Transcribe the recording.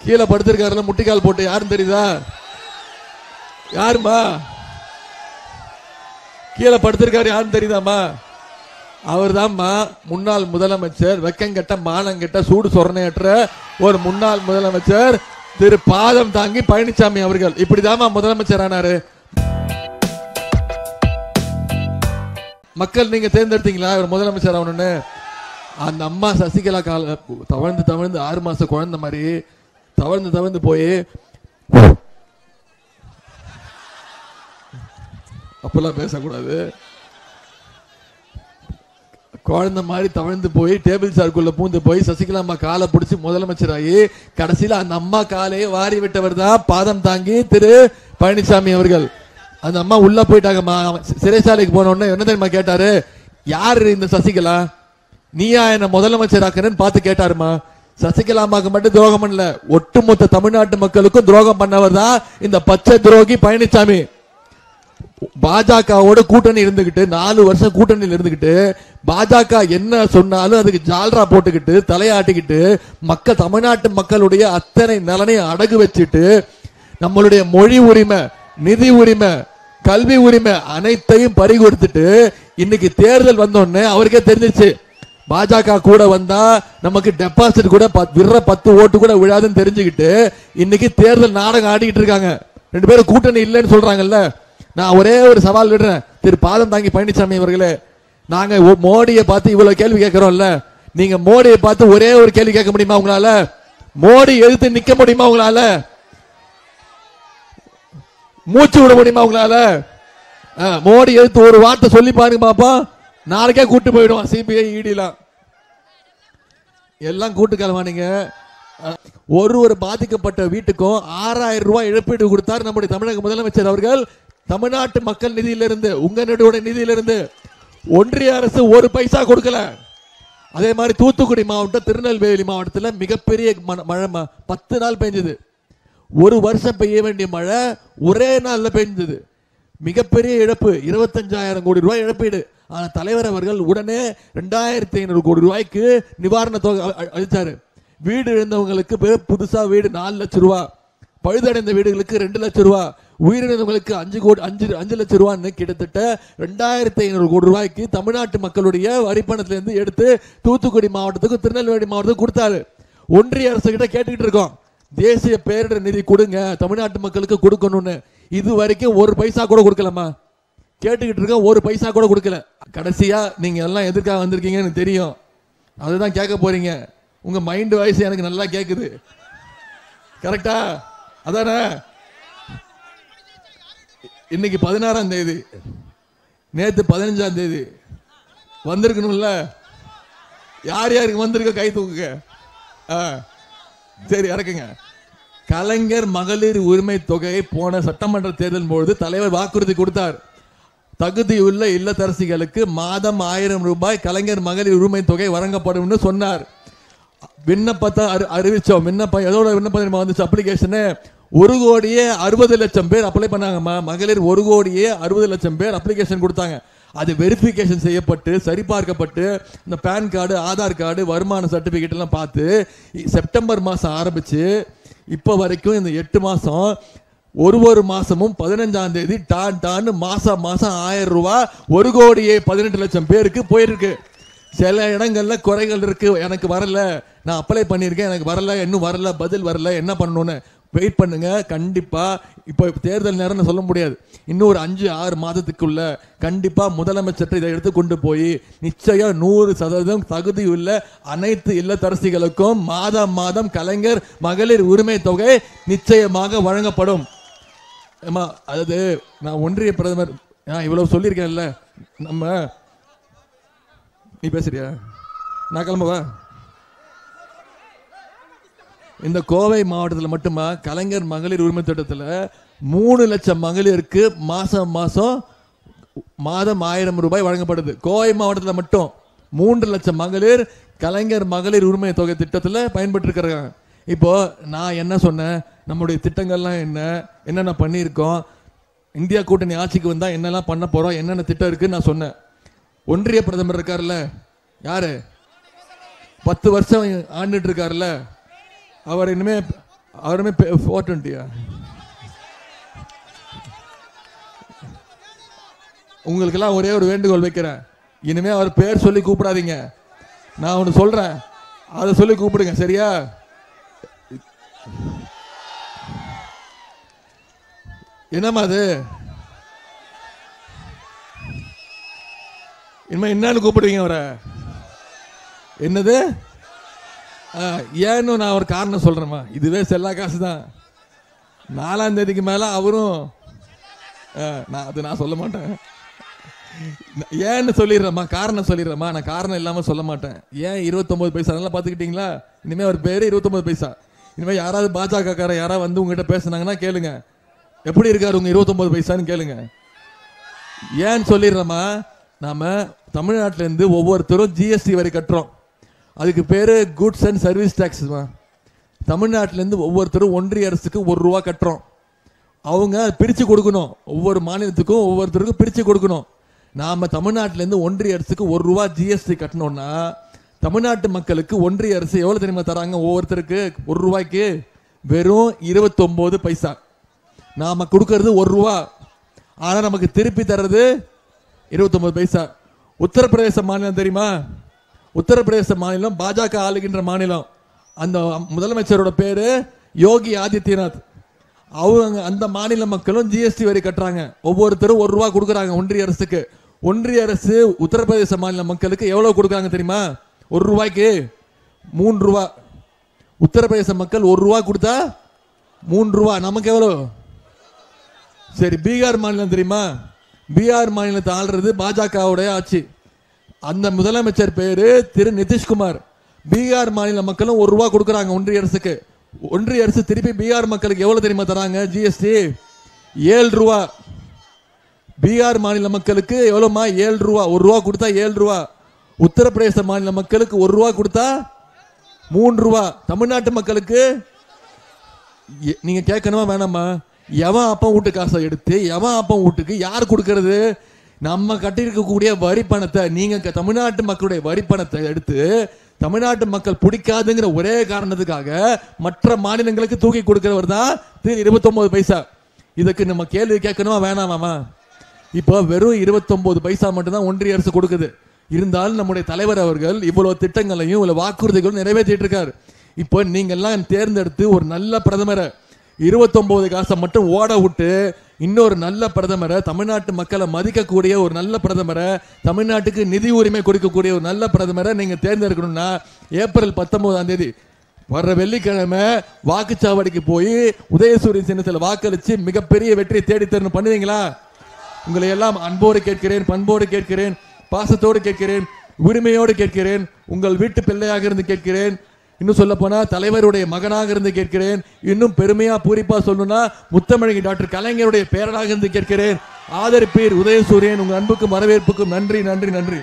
கீழே படுத்திருக்காருல முட்டிக்கால் போட்டு, யாருன்னு தெரியுதா? யாருமா கீழே படுத்திருக்காரு? யாருன்னு தெரியுதாமா? அவர் தான்மா முன்னாள் முதலமைச்சர், வெக்கங்கெட்ட மானங்கெட்ட சூடு சொரணையற்ற ஒரு முன்னாள் முதலமைச்சர் திரு பாதம் தாங்கி பழனிசாமி அவர்கள். இப்படிதாமா முதலமைச்சர் ஆனாரு. மக்கள் நீங்க தேர்ந்தெடுத்தீங்களா இவர் முதலமைச்சர் ஆகணும்னு? அந்த அம்மா சசிகலா கால தவழ்ந்து தவழ்ந்து 6 மாச குழந்தை மாதிரி தவழ்ந்து தவழ்ந்து போய், அப்பெல்லாம் பேசக்கூடாது, குழந்தை மாதிரி தவழ்ந்து போய் டேபிள் சார்க்குள்ள பூந்து போய் சசிகலா அம்மா காலை பிடிச்சி முதலமைச்சர் ஆகி கடைசியில் அந்த அம்மா காலையை வாரி விட்டவர் தான் பாதம் தாங்கி திரு பழனிசாமி அவர்கள். அந்த அம்மா உள்ள போயிட்டாங்கம்மா. சிறைச்சாலைக்கு போனோன்னு என்ன தெரியுமா கேட்டாரு? யாரு இந்த சசிகலா, நீயா என்ன முதலமைச்சர் ஆக்குறேன்னு பார்த்து கேட்டாருமா. சசிகலா அம்மாக்கு மட்டும் துரோகம் பண்ணல, ஒட்டுமொத்த தமிழ்நாட்டு மக்களுக்கும் துரோகம் பண்ணவர் தான் இந்த பச்சை துரோகி பழனிசாமி. பாஜகவோட கூட்டணி இருந்துகிட்டு 4 வருஷம் கூட்டணியில் இருந்துகிட்டு பாஜக என்ன சொன்னாலும் அதுக்கு ஜால்ரா போட்டுக்கிட்டு தலையாட்டிக்கிட்டு மக்கள் தமிழ்நாட்டு மக்களுடைய அத்தனை நலனை அடகு வச்சுட்டு நம்மளுடைய மொழி உரிமை, நிதி உரிமை, கல்வி உரிமை அனைத்தையும் பறிகொடுத்துட்டு இன்னைக்கு தேர்தல் வந்தோடனே அவருக்கே தெரிஞ்சிச்சு பாஜக கூட வந்தா நமக்கு டெபாசிட் கூட விடுற 10 ஓட்டு கூட விழாதுன்னு தெரிஞ்சுக்கிட்டு இன்னைக்கு தேர்தல் நாடகம் ஆடிக்கிட்டு இருக்காங்க. 2 பேரும் கூட்டணி இல்லைன்னு சொல்றாங்கல்ல. நான் ஒரே ஒரு சவால் விடுறேன் திரு பாதம் தாங்கி பழனிசாமி அவர்களே. நாங்க மோடியை பார்த்து இவ்வளவு கேள்வி கேட்கிறோம்ல, நீங்க மோடியை பார்த்து ஒரே ஒரு கேள்வி கேட்க முடியுமா உங்களால? மோடி எதிர்த்து நிக்க முடியுமா உங்களால? மூச்சு விட முடியுமா உங்களால? மோடி எதிர்த்து ஒரு வார்த்தை சொல்லி பாருங்க பாப்பா, நாளைக்கே கூட்டு போயிடுவான் சிபிஐ இடிலாம் எல்லாம் கூட்டு கிளம்பானீங்க. ஒரு பாதிக்கப்பட்ட வீட்டுக்கும் 6000 ரூபாய் இழப்பீடு கொடுத்தார் நம்முடைய தமிழக முதலமைச்சர் அவர்கள். தமிழ்நாட்டு மக்கள் நிதியிலிருந்து, உங்களுடைய நிதியிலிருந்து. ஒன்றிய அரசு 1 பைசா கொடுக்கல. அதே மாதிரி தூத்துக்குடி மாவட்டம், திருநெல்வேலி மாவட்டத்தில் மிகப்பெரிய மழை 10 நாள் பெஞ்சது. ஒரு வருஷம் பெய்ய வேண்டிய மழை ஒரே நாள்ல பெஞ்சது. மிகப்பெரிய இழப்பு, 25,000 கோடி ரூபாய் இழப்பீடு. ஆனா தலைவர் அவர்கள் உடனே 2500 கோடி ரூபாய்க்கு நிவாரண தொகை அளித்தாரு. வீடு இழந்தவங்களுக்கு புதுசா வீடு 4 லட்சம் ரூபாய், பழுதடைந்த வீடுகளுக்கு 2 லட்சம் ரூபாய், உயிரிழந்தவங்களுக்கு 5 லட்சம் ரூபான்னு கிட்டத்தட்ட 2500 கோடி ரூபாய்க்கு தமிழ்நாட்டு மக்களுடைய வரிப்பணத்திலிருந்து எடுத்து தூத்துக்குடி மாவட்டத்துக்கும் திருநெல்வேலி மாவட்டத்துக்கும் கொடுத்தாரு. ஒன்றிய அரசு கிட்ட கேட்டுக்கிட்டு இருக்கோம், தேசிய பேரிடர் நிதி கொடுங்க, தமிழ்நாட்டு மக்களுக்கு கொடுக்கணும்னு. இது வரைக்கும் 1 பைசா கூட கொடுக்கலமா. கேட்டுக்கிட்டு இருக்கோம், 1 பைசா கூட கொடுக்கல. கடைசியா நீங்க எல்லாம் எதற்காக வந்திருக்கீங்கன்னு தெரியும், அதுதான் கேட்க போறீங்க. உங்க மைண்ட் வாய்ஸ் எனக்கு நல்லா கேக்குது, கரெக்டா? அதானே? இன்னைக்கு 16ஆம் தேதி, நேத்து 15ஆம் தேதி வந்திருக்கணும்ல. யார் யாருக்கு வந்திருக்க கை தூக்குங்க. சரி, இறக்குங்க. கலைஞர் மகளிர் உரிமை தொகை போன சட்டமன்ற தேர்தல் பொழுது தலைவர் வாக்குறுதி கொடுத்தார். தகுதியுள்ள இல்லத்தரசிகளுக்கு மாதம் 1000 ரூபாய் கலைஞர் மகளிர் உரிமை தொகை வழங்கப்படும் சொன்னார். விண்ணப்பத்தை அறிவிச்சோம். விண்ணப்பம் எதோட விண்ணப்பம் வந்துச்சு? அப்ளிகேஷனு 1,60,00,000 பேர் அப்ளை பண்ணாங்கம்மா. மகளிர் 1,60,00,000 பேர் அப்ளிகேஷன் கொடுத்தாங்க. அது வெரிஃபிகேஷன் செய்யப்பட்டு சரிபார்க்கப்பட்டு இந்த பேன் கார்டு, ஆதார் கார்டு, வருமான சர்டிபிகேட் எல்லாம் பார்த்து செப்டம்பர் மாசம் ஆரம்பிச்சு இப்ப வரைக்கும் இந்த 8 மாசம் ஒரு மாசமும் 15ஆம் தேதி டான்னு மாசம் 1000 ரூபாய் 1,18,00,000 பேருக்கு போயிருக்கு. சில இடங்கள்ல குறைகள் இருக்கு, எனக்கு வரல, நான் அப்ளை பண்ணியிருக்கேன், எனக்கு வரல, இன்னும் வரல, பதில் வரல, என்ன பண்ணணும்னு வெயிட் பண்ணுங்க. கண்டிப்பா இப்ப தேர்தல் நேரம் சொல்ல முடியாது, இன்னும் ஒரு 5-6 மாதத்துக்குள்ள கண்டிப்பா முதலமைச்சர் இதை எடுத்து கொண்டு போய் நிச்சயம் 100% தகுதியுள்ள அனைத்து இல்லத்தரசிகளுக்கும் மாதம் மாதம் கலைஞர் மகளிர் உரிமை தொகை நிச்சயமாக வழங்கப்படும். அதாவது நான் ஒன்றிய பிரதமர் இவ்வளவு சொல்லியிருக்கேன்ல. நம்ம நீ பேசுறியா? நான் கிளம்பவா? இந்த கோவை மாவட்டத்தில் மட்டுமா கலைஞர் மகளிர் உரிமை திட்டத்தில் 3 லட்சம் மகளிருக்கு மாதம் 1000 ரூபாய் வழங்கப்படுது. கோவை மாவட்டத்தில் மட்டும் 3 லட்சம் மகளிர் கலைஞர் மகளிர் உரிமை தொகை திட்டத்தில் பயன்பட்டு இருக்கிறாங்க. இப்போ நான் என்ன சொன்னேன், நம்முடைய திட்டங்கள்லாம் என்னென்ன பண்ணியிருக்கோம், இந்தியா கூட்டணி ஆட்சிக்கு வந்தா என்னெல்லாம் பண்ண போறோம், என்னென்ன திட்டம் இருக்குன்னு நான் சொன்னேன். ஒன்றிய பிரதமர் இருக்காருல்ல, யாரு 10 வருஷம் ஆண்டுட்டு இருக்காருல்ல, அவர் இனிமே அவருமே 420. உங்களுக்கெல்லாம் ஒரே ஒரு வேண்டுகோள் வைக்கிறேன், இனிமே அவர் பேர் சொல்லி கூப்பிடாதீங்க. நான் ஒன்று சொல்றேன், அதை சொல்லி கூப்பிடுங்க, சரியா? என்னம்மா அது? இனிமே என்னன்னு கூப்பிடுவீங்க அவரை? என்னது? ஏன்னு நான் ஒரு காரணம் சொல்றேம்மா. இதுவே செல்லா காசு தான். 4ஆம் தேதிக்கு மேல அவரும் நான் சொல்ல மாட்டேன். ஏன்னு சொல்லிடுறேம்மா, காரணம் சொல்லிடுறேம்மா. நான் காரணம் இல்லாம சொல்ல மாட்டேன். ஏன் 29 பைசா? அதெல்லாம் பாத்துக்கிட்டீங்களா? இனிமே அவர் பேரு 29 பைசா. இனிமே யாராவது பாஜக கார யாராவது வந்து உங்ககிட்ட பேசுனாங்கன்னா கேளுங்க, எப்படி இருக்காரு உங்க 29 பைசான்னு கேளுங்க. ஏன்னு சொல்லிடுறேம்மா, நாம தமிழ்நாட்டில இருந்து ஒவ்வொருத்தரும் ஜிஎஸ்டி வரி கட்டுறோம். அதுக்கு பேரு குட்ஸ் அண்ட் சர்வீஸ் டாக்ஸ். தமிழ்நாட்டில இருந்து ஒவ்வொருத்தரும் ஒன்றிய அரசுக்கு ₹1 கட்டுறோம். அவங்க பிரிச்சு கொடுக்கணும், ஒவ்வொரு மாநிலத்துக்கும் ஒவ்வொருத்தருக்கும் பிரிச்சு கொடுக்கணும். நாம தமிழ்நாட்டில இருந்து ஒன்றிய அரசுக்கு ₹1 ஜிஎஸ்டி கட்டணும்னா தமிழ்நாட்டு மக்களுக்கு ஒன்றிய அரசு எவ்வளவு தெரியுமா தராங்க? ஒவ்வொருத்தருக்கு ₹1 வெறும் 29 பைசா. நாம கொடுக்கறது ₹1, ஆனா நமக்கு திருப்பி தர்றது 29 பைசா. உத்தரப்பிரதேச மாநிலம் தெரியுமா? உத்தரப்பிரதேச மாநிலம் பாஜக ஆளுகின்ற மாநிலம். அந்த முதலமைச்சரோட பேரு யோகி ஆதித்யநாத். அவங்க அந்த மாநில மக்களும் ஜிஎஸ்டி வரி கட்டுறாங்க. ஒவ்வொருத்தரும் ₹1 கொடுக்குறாங்க ஒன்றிய அரசுக்கு. ஒன்றிய அரசு உத்தரப்பிரதேச மாநில மக்களுக்கு எவ்வளவு கொடுக்குறாங்க தெரியுமா? ₹1 ₹3. உத்தரப்பிரதேச மக்கள் ₹1 கொடுத்தா ₹3. நமக்கு எவ்வளவு? சரி, பீகார் மாநிலம் தெரியுமா? பீகார் மாநிலத்தை ஆள்றது பாஜகவுடைய ஆட்சி. அந்த முதலமைச்சர் பேரு திரு நிதிஷ்குமார். பீகார் மாநில மக்களும் ₹1 கொடுக்குறாங்க ஒன்றிய அரசுக்கு. ஒன்றிய அரசு திருப்பி பீகார் மக்களுக்கு எவ்வளவு தெரியுமா தராங்க? ஜிஎஸ்டி ₹7. பீகார் மாநில மக்களுக்கு எவ்வளவுமா? ₹7. ₹1 கொடுத்தா ₹7. உத்தரப்பிரதேச மாநில மக்களுக்கு ₹1 கொடுத்தா ₹3. தமிழ்நாட்டு மக்களுக்கு நீங்க கேட்கணுமா வேணாமா? எவன் அப்பா வீட்டு காசை எடுத்து எவன் அப்பா வீட்டுக்கு யார் கொடுக்கறது? நம்ம கட்டியிருக்கக்கூடிய வரி பணத்தை, நீங்க தமிழ்நாட்டு மக்களுடைய வரி பணத்தை எடுத்து தமிழ்நாட்டு மக்கள் பிடிக்காதுங்கிற ஒரே காரணத்துக்காக மற்ற மாநிலங்களுக்கு தூக்கி கொடுக்கிறவர் தான் 29 பைசா. இதுக்கு நம்ம கேள்வி கேட்கணுமா வேணாமா? இப்போ வெறும் 29 பைசா மட்டும்தான் ஒன்றிய அரசு கொடுக்குது. இருந்தாலும் நம்முடைய தலைவர் அவர்கள் இவ்வளவு திட்டங்களையும் இவ்வளவு வாக்குறுதிகளும் நிறைவேற்றிட்டு இருக்காரு. இப்போ நீங்க எல்லாம் தேர்ந்தெடுத்து ஒரு நல்ல பிரதமரை 29 காசை மட்டும் ஓட விட்டு இன்னொரு நல்ல பிரதமரை, தமிழ்நாட்டு மக்களை மதிக்கக்கூடிய ஒரு நல்ல பிரதமரை, தமிழ்நாட்டுக்கு நிதி உரிமை கொடுக்கக்கூடிய ஒரு நல்ல பிரதமரை நீங்க தேர்ந்தெடுக்கணும்னா ஏப்ரல் 19ஆம் தேதி வர்ற வெள்ளிக்கிழமை வாக்குச்சாவடிக்கு போய் உதயசூரியன் சின்னத்தில் வாக்களிச்சு மிகப்பெரிய வெற்றியை தேடி தரணும். பண்ணுவீங்களா? உங்களை எல்லாம் அன்போடு கேட்கிறேன், பண்போடு கேட்கிறேன், பாசத்தோடு கேட்கிறேன், உரிமையோடு கேட்கிறேன், உங்கள் வீட்டு பிள்ளையாக இருந்து கேட்கிறேன். இன்னும் சொல்ல போனா தலைவருடைய மகனாக இருந்து கேட்கிறேன். இன்னும் பெருமையா பூரிப்பா சொல்லணும்னா முத்தமிழகி டாக்டர் கலைஞருடைய பேரனாக இருந்து கேட்கிறேன். ஆதரிப்பீர் உதயசூரியன். உங்கள் அன்புக்கும் வரவேற்புக்கும் நன்றி, நன்றி, நன்றி.